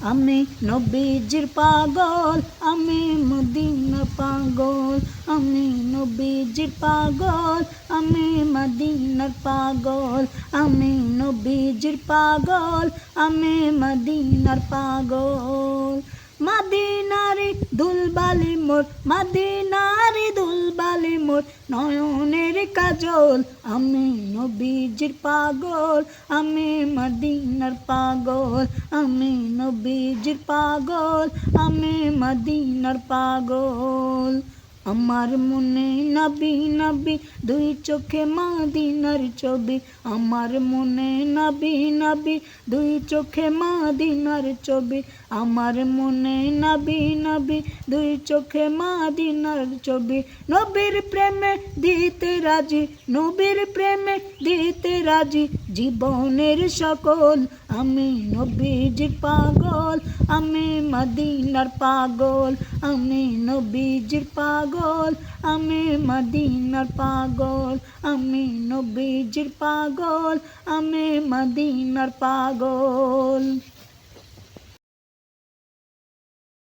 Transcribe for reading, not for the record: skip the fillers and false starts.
আমি নবীজির পাগল, আমি মদিনার পাগল। আমি নবীজির পাগল, আমি মদিনার পাগল। আমি নবীজির পাগল, আমি মদিনার পাগল। মদিনারি দুলবালি মোর, মদিনারি দুলবালি মোর, নয়নের কাজল। আমি নবীজির পাগল, আমি মদিনার পাগল। আমি নবীজির পাগল, আমি মদিনার পাগল। আমার মনে নবী নবী, দুই চোখে মদিনার ছবি। আমার মনে নবী নবী, দুই চোখে মদিনার ছবি। আমার মনে নবী নবী, দুই চোখে মদিনার ছবি। নবীর প্রেমে দিতে রাজি, নবীর প্রেমে দিতে রাজি, জীবনের সকল। আমি নবীজির পাগল, আমি মদিনার পাগল। আমি নবীজির পাগল, আমি মদিনার পাগল। আমি নবীজির পাগল, আমি মদিনার পাগল।